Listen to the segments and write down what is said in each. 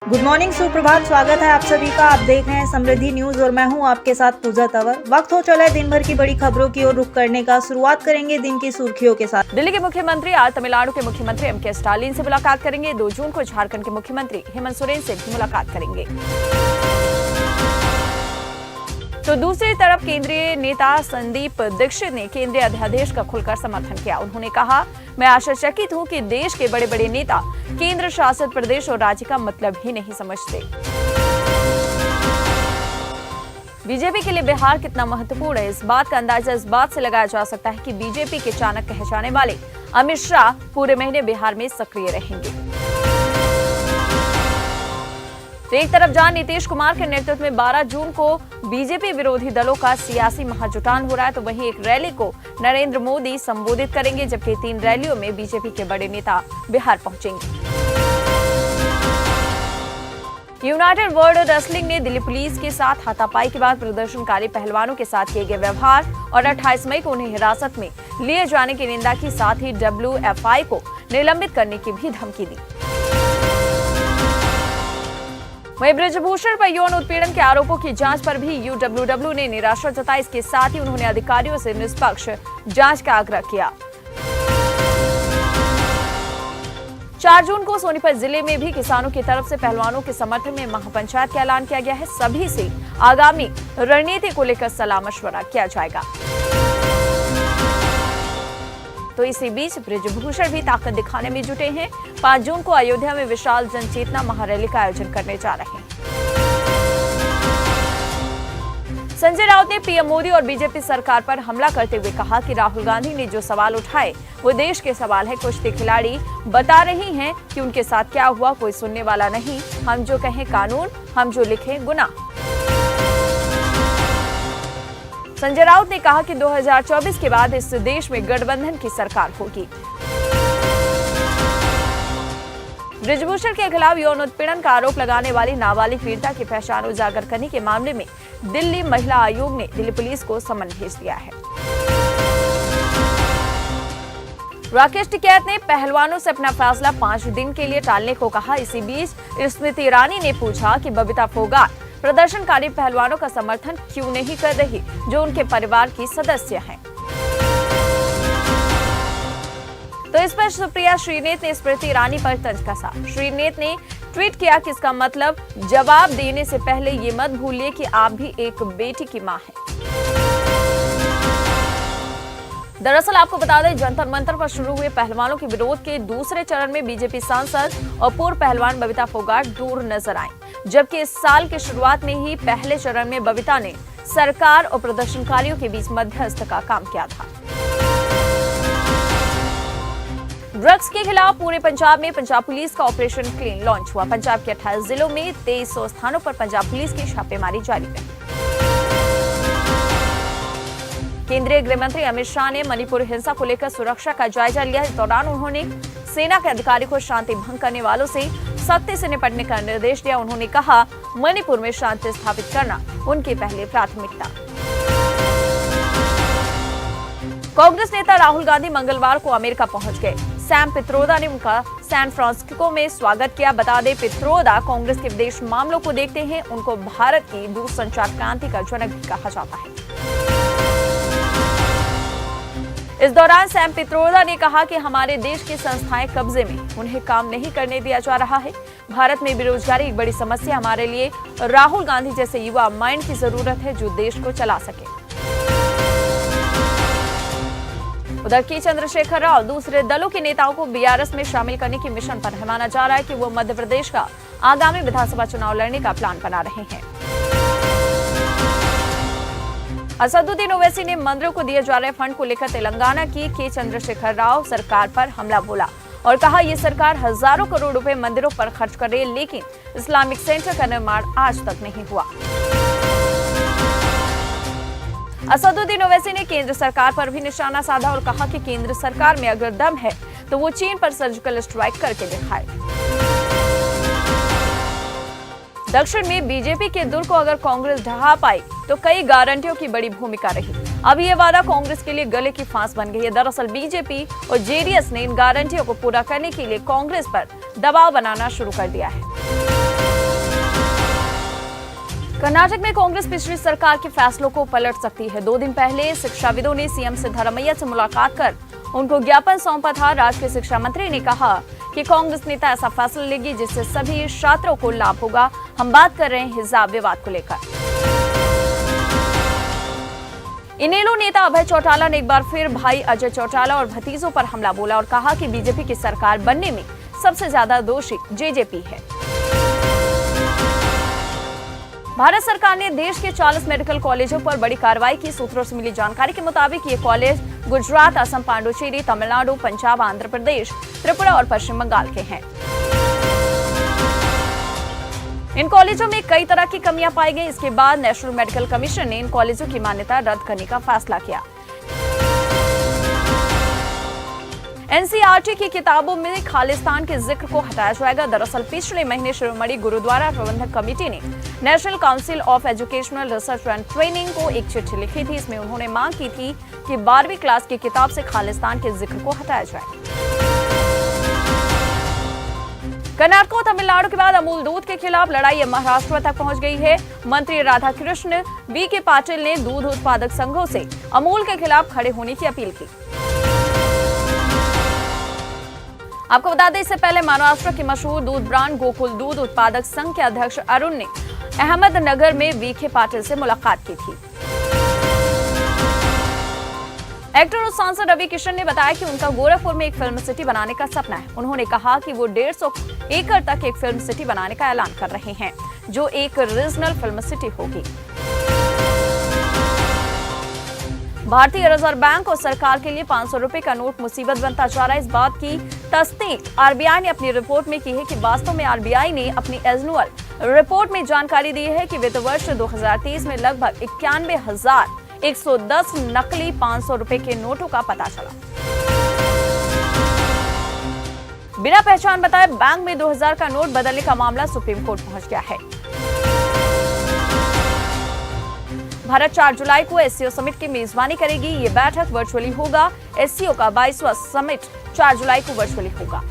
Good morning, सुप्रभात। स्वागत है आप सभी का। आप देख रहे हैं समृद्धि न्यूज और मैं हूं आपके साथ पूजा तंवर। वक्त हो चला है दिन भर की बड़ी खबरों की ओर रुख करने का। शुरुआत करेंगे दिन की सुर्खियों के साथ। दिल्ली के मुख्यमंत्री आज तमिलनाडु के मुख्यमंत्री एम के स्टालिन से मुलाकात करेंगे। 2 जून को झारखंड के मुख्यमंत्री हेमंत सोरेन से भी मुलाकात करेंगे। तो दूसरी तरफ केंद्रीय नेता संदीप दीक्षित ने केंद्रीय अध्यादेश का खुलकर समर्थन किया। उन्होंने कहा, मैं आश्चर्यचकित हूं कि देश के बड़े बड़े नेता केंद्र शासित प्रदेश और राज्य का मतलब ही नहीं समझते। बीजेपी के लिए बिहार कितना महत्वपूर्ण है, इस बात का अंदाजा इस बात से लगाया जा सकता है कि बीजेपी के चाणक्य कहे जाने वाले अमित शाह पूरे महीने बिहार में सक्रिय रहेंगे। तो एक तरफ जहां नीतीश कुमार के नेतृत्व में 12 जून को बीजेपी विरोधी दलों का सियासी महाजुटान हो रहा है, तो वहीं एक रैली को नरेंद्र मोदी संबोधित करेंगे, जबकि 3 रैलियों में बीजेपी के बड़े नेता बिहार पहुंचेंगे। यूनाइटेड वर्ल्ड रेसलिंग ने दिल्ली पुलिस के साथ हाथापाई के बाद प्रदर्शनकारी पहलवानों के साथ किए गए व्यवहार और 28 मई को उन्हें हिरासत में लिए जाने की निंदा की, साथ ही WFI को निलंबित करने की भी धमकी दी। वहीं ब्रजभूषण पर यौन उत्पीड़न के आरोपों की जांच पर भी UWW ने निराशा जताई। इसके साथ ही उन्होंने अधिकारियों से निष्पक्ष जांच का आग्रह किया। 4 जून को सोनीपत जिले में भी किसानों की तरफ से पहलवानों के समर्थन में महापंचायत का ऐलान किया गया है। सभी से आगामी रणनीति को लेकर सलाह मशवरा किया जाएगा। तो इसी बीच ब्रजभूषण भी ताकत दिखाने में जुटे हैं। 5 जून को अयोध्या में विशाल जनचेतना महारैली का आयोजन करने जा रहे हैं। संजय राउत ने पीएम मोदी और बीजेपी सरकार पर हमला करते हुए कहा कि राहुल गांधी ने जो सवाल उठाए वो देश के सवाल है। कुश्ती खिलाड़ी बता रही हैं कि उनके साथ क्या हुआ, कोई सुनने वाला नहीं। हम जो कहें कानून, हम जो लिखें गुनाह। संजय राउत ने कहा कि 2024 के बाद इस देश में गठबंधन की सरकार होगी। ब्रजभूषण के खिलाफ यौन उत्पीड़न का आरोप लगाने वाली नाबालिग पीड़िता की पहचान उजागर करने के मामले में दिल्ली महिला आयोग ने दिल्ली पुलिस को समन भेज दिया है। राकेश टिकैत ने पहलवानों से अपना फैसला 5 दिन के लिए टालने को कहा। इसी बीच स्मृति ईरानी ने पूछा कि बबीता फोगाट प्रदर्शनकारी पहलवानों का समर्थन क्यों नहीं कर रही, जो उनके परिवार की सदस्य हैं। तो इस पर सुप्रिया श्रीनेत ने स्मृति ईरानी पर तंज कसा। श्रीनेत ने ट्वीट किया कि इसका मतलब जवाब देने से पहले ये मत भूलिए कि आप भी एक बेटी की मां हैं। दरअसल आपको बता दें, जंतर मंतर पर शुरू हुए पहलवानों के विरोध के दूसरे चरण में बीजेपी सांसद और पूर्व पहलवान बबीता फोगाट दूर नजर आईं, जबकि इस साल की शुरुआत में ही पहले चरण में बबीता ने सरकार और प्रदर्शनकारियों के बीच मध्यस्थ का काम किया था। ड्रग्स के खिलाफ पूरे पंजाब में पंजाब पुलिस का ऑपरेशन क्लीन लॉन्च हुआ। पंजाब के 28 जिलों में 2300 स्थानों पर पंजाब पुलिस की छापेमारी जारी है। केंद्रीय गृह मंत्री अमित शाह ने मणिपुर हिंसा को लेकर सुरक्षा का जायजा लिया। इस दौरान उन्होंने सेना के अधिकारी को शांति भंग करने वालों से सख्ती से निपटने का निर्देश दिया। उन्होंने कहा, मणिपुर में शांति स्थापित करना उनकी पहली प्राथमिकता। कांग्रेस नेता राहुल गांधी मंगलवार को अमेरिका पहुंच गए। सैम पित्रोदा ने उनका सैन फ्रांसिस्को में स्वागत किया। बता दें, पित्रोदा कांग्रेस के विदेश मामलों को देखते हैं। उनको भारत की दूरसंचार क्रांति का जनक भी कहा जाता है। इस दौरान सैम पित्रोदा ने कहा कि हमारे देश की संस्थाएं कब्जे में, उन्हें काम नहीं करने दिया जा रहा है। भारत में बेरोजगारी एक बड़ी समस्या। हमारे लिए राहुल गांधी जैसे युवा माइंड की जरूरत है जो देश को चला सके। उधर के चंद्रशेखर राव दूसरे दलों के नेताओं को बीआरएस में शामिल करने की मिशन पर है। माना जा रहा है कि वो मध्य प्रदेश का आगामी विधानसभा चुनाव लड़ने का प्लान बना रहे हैं। असदुद्दीन ओवैसी ने मंदिरों को दिए जा रहे फंड को लेकर तेलंगाना की के चंद्रशेखर राव सरकार पर हमला बोला और कहा, ये सरकार हजारों करोड़ रुपए मंदिरों पर खर्च कर रही है, लेकिन इस्लामिक सेंटर का निर्माण आज तक नहीं हुआ। असदुद्दीन ओवैसी ने केंद्र सरकार पर भी निशाना साधा और कहा कि केंद्र सरकार में अगर दम है तो वो चीन पर सर्जिकल स्ट्राइक करके दिखाए। दक्षिण में बीजेपी के दुर को अगर कांग्रेस ढहा पाई तो कई गारंटियों की बड़ी भूमिका रही। अब ये वादा कांग्रेस के लिए गले की फांस बन गई है। दरअसल बीजेपी और जेडीएस ने इन गारंटियों को पूरा करने के लिए कांग्रेस पर दबाव बनाना शुरू कर दिया है। कर्नाटक में कांग्रेस पिछली सरकार के फैसलों को पलट सकती है। 2 दिन पहले शिक्षाविदों ने सीएम सिद्धरामैया से मुलाकात कर उनको ज्ञापन सौंपा था। राज्य के शिक्षा मंत्री ने कहा कि कांग्रेस नेता ऐसा फैसला लेगी जिससे सभी छात्रों को लाभ होगा। हम बात कर रहे हैं हिजाब विवाद को लेकर। इनेलो नेता अभय चौटाला ने एक बार फिर भाई अजय चौटाला और भतीजों पर हमला बोला और कहा कि बीजेपी की सरकार बनने में सबसे ज्यादा दोषी जेजेपी है। भारत सरकार ने देश के 40 मेडिकल कॉलेजों पर बड़ी कार्रवाई की। सूत्रों से मिली जानकारी के मुताबिक ये कॉलेज गुजरात, असम, पांडुचेरी, तमिलनाडु, पंजाब, आंध्र प्रदेश, त्रिपुरा और पश्चिम बंगाल के हैं। इन कॉलेजों में कई तरह की कमियां पाई गई। इसके बाद नेशनल मेडिकल कमीशन ने इन कॉलेजों की मान्यता रद्द करने का फैसला किया। एनसीईआरटी की किताबों में खालिस्तान के जिक्र को हटाया जाएगा। दरअसल पिछले महीने शिरोमणि गुरुद्वारा प्रबंधक कमेटी ने national council of educational research and training को एक चिट्ठी लिखी थी। इसमें उन्होंने मांग की थी कि 12वीं क्लास की किताब से खालिस्तान के जिक्र को हटाया जाए। कर्नाटक और तमिलनाडु के बाद अमूल दूध के खिलाफ लड़ाई महाराष्ट्र तक पहुंच गई है। मंत्री राधाकृष्ण बी.के. पाटिल ने दूध उत्पादक संघों से अमूल के खिलाफ खड़े होने की अपील की। आपको बता दें, इससे पहले महाराष्ट्र के मशहूर दूध ब्रांड गोकुल दूध उत्पादक संघ के अध्यक्ष अरुण ने अहमदनगर में वी.के. पाटिल से मुलाकात की थी। एक्टर और सांसद रवि किशन ने बताया कि उनका गोरखपुर में एक फिल्म सिटी बनाने का सपना है। उन्होंने कहा कि वो 150 एकड़ तक एक फिल्म सिटी बनाने का ऐलान कर रहे हैं, जो एक रीजनल फिल्म सिटी होगी। भारतीय रिजर्व बैंक और सरकार के लिए 500 रुपए का नोट मुसीबत बनता जा रहा है। इस बात की तस्दीक आरबीआई ने अपनी रिपोर्ट में की है कि वास्तव में आरबीआई ने अपनी एनुअल रिपोर्ट में जानकारी दी है कि वित्त वर्ष 2030 में लगभग 91,110 नकली 500 रुपए के नोटों का पता चला। बिना पहचान बताए बैंक में 2000 का नोट बदलने का मामला सुप्रीम कोर्ट पहुंच गया है। भारत 4 जुलाई को एससीओ समिट की मेजबानी करेगी। ये बैठक वर्चुअली होगा। एससीओ का 22वां समिट 4 जुलाई को वर्चुअली होगा।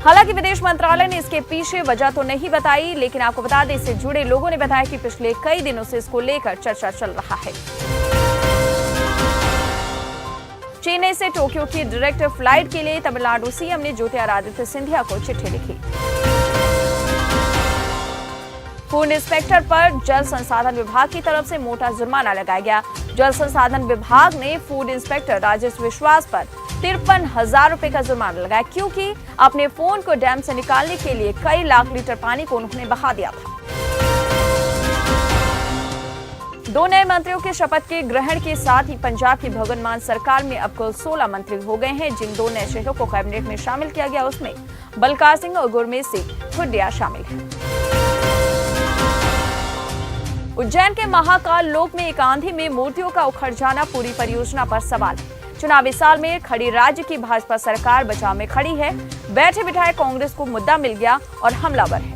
हालांकि विदेश मंत्रालय ने इसके पीछे वजह तो नहीं बताई, लेकिन आपको बता दें, इससे जुड़े लोगों ने बताया कि पिछले कई दिनों से इसको लेकर चर्चा चल रहा है। चेन्नई से टोक्यो की डायरेक्ट फ्लाइट के लिए तमिलनाडु सीएम ने ज्योतिरादित्य सिंधिया को चिट्ठी लिखी। फूड इंस्पेक्टर पर जल संसाधन विभाग की तरफ से मोटा जुर्माना लगाया गया। जल संसाधन विभाग ने फूड इंस्पेक्टर राजेश विश्वास पर 53,000 रुपए का जुर्माना लगाया, क्योंकि अपने फोन को डैम से निकालने के लिए कई लाख लीटर पानी को उन्होंने बहा दिया था। 2 नए मंत्रियों के शपथ के ग्रहण के साथ ही पंजाब की भगवंत मान सरकार में अब कुल 16 मंत्री हो गए हैं। जिन 2 नए शहरों को कैबिनेट में शामिल किया गया, उसमें बलकार सिंह और गुरमीत सिंह खुडिया शामिल है। उज्जैन के महाकाल लोक में एक आंधी में मूर्तियों का उखड़ जाना पूरी परियोजना पर सवाल है। चुनावी साल में खड़ी राज्य की भाजपा सरकार बचाव में खड़ी है। बैठे बिठाए कांग्रेस को मुद्दा मिल गया और हमलावर है।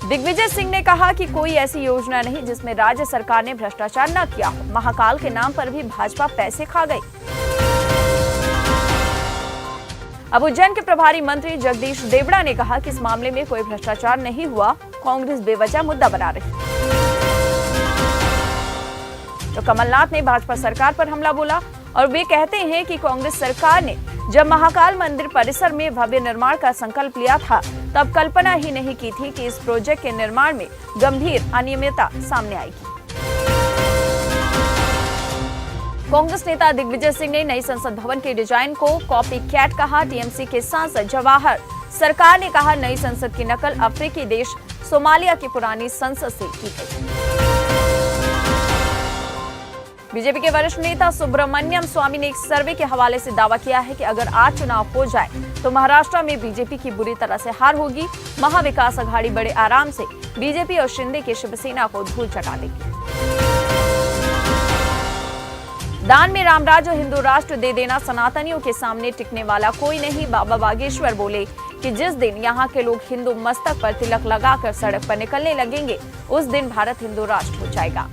दिग्विजय सिंह ने कहा कि कोई ऐसी योजना नहीं जिसमें राज्य सरकार ने भ्रष्टाचार न किया हो। महाकाल के नाम पर भी भाजपा पैसे खा गई। अब उज्जैन के प्रभारी मंत्री जगदीश देवड़ा ने कहा कि इस मामले में कोई भ्रष्टाचार नहीं हुआ, कांग्रेस बेवजह मुद्दा बना रही। तो कमलनाथ ने भाजपा सरकार पर हमला बोला और वे कहते हैं कि कांग्रेस सरकार ने जब महाकाल मंदिर परिसर में भव्य निर्माण का संकल्प लिया था, तब कल्पना ही नहीं की थी कि इस प्रोजेक्ट के निर्माण में गंभीर अनियमितता सामने आएगी। कांग्रेस नेता दिग्विजय सिंह ने नई संसद भवन के डिजाइन को कॉपी कैट कहा। टीएमसी के सांसद जवाहर सरकार ने कहा, नई संसद की नकल अफ्रीकी देश सोमालिया की पुरानी संसद से की गई। बीजेपी के वरिष्ठ नेता सुब्रमण्यम स्वामी ने एक सर्वे के हवाले से दावा किया है कि अगर आज चुनाव हो जाए तो महाराष्ट्र में बीजेपी की बुरी तरह से हार होगी। महाविकास अघाड़ी बड़े आराम से बीजेपी और शिंदे की शिवसेना को धूल चटा देगी। दान में रामराज और हिंदू राष्ट्र दे देना सनातनियों के सामने टिकने वाला कोई नहीं। बाबा बागेश्वर बोले कि जिस दिन यहाँ के लोग हिंदू मस्तक पर तिलक लगाकर सड़क पर निकलने लगेंगे, उस दिन भारत हिंदू राष्ट्र हो जाएगा।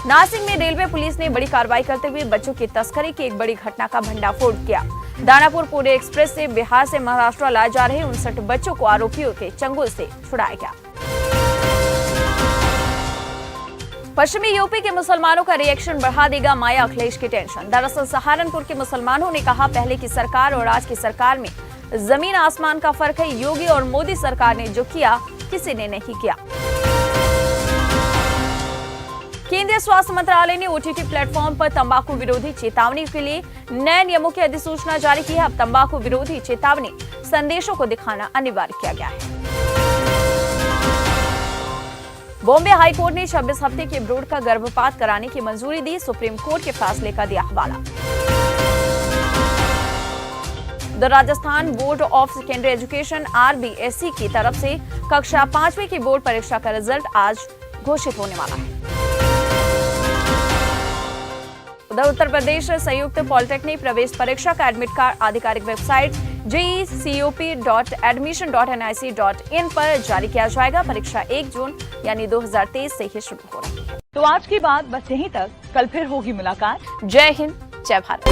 नासिक में रेलवे पुलिस ने बड़ी कार्रवाई करते हुए बच्चों की तस्करी की एक बड़ी घटना का भंडाफोड़ किया। दानापुर पुणे एक्सप्रेस से बिहार से महाराष्ट्र लाए जा रहे 59 बच्चों को आरोपियों के चंगुल से छुड़ाया गया। पश्चिमी यूपी के मुसलमानों का रिएक्शन बढ़ा देगा माया अखिलेश की टेंशन। दरअसल सहारनपुर के मुसलमानों ने कहा, पहले की सरकार और आज की सरकार में जमीन आसमान का फर्क है। योगी और मोदी सरकार ने जो किया किसी ने नहीं किया। केंद्रीय स्वास्थ्य मंत्रालय ने ओटीटी प्लेटफॉर्म पर तंबाकू विरोधी चेतावनी के लिए नए नियमों की अधिसूचना जारी की है। अब तंबाकू विरोधी चेतावनी संदेशों को दिखाना अनिवार्य किया गया है। बॉम्बे हाईकोर्ट ने 26 हफ्ते के ब्रूड का गर्भपात कराने की मंजूरी दी। सुप्रीम कोर्ट के फैसले का दिया हवाला। The Rajasthan board of secondary education RBSE की तरफ से कक्षा 5वीं की बोर्ड परीक्षा का रिजल्ट आज घोषित होने वाला है। उधर उत्तर प्रदेश संयुक्त पॉलिटेक्निक प्रवेश परीक्षा का एडमिट कार्ड आधिकारिक वेबसाइट JEECOP.admission.nic.in पर जारी किया जाएगा। परीक्षा 1 जून यानी 2023 से ही शुरू हो रही है। तो आज की बात बस यहीं तक। कल फिर होगी मुलाकात। जय हिंद, जय भारत।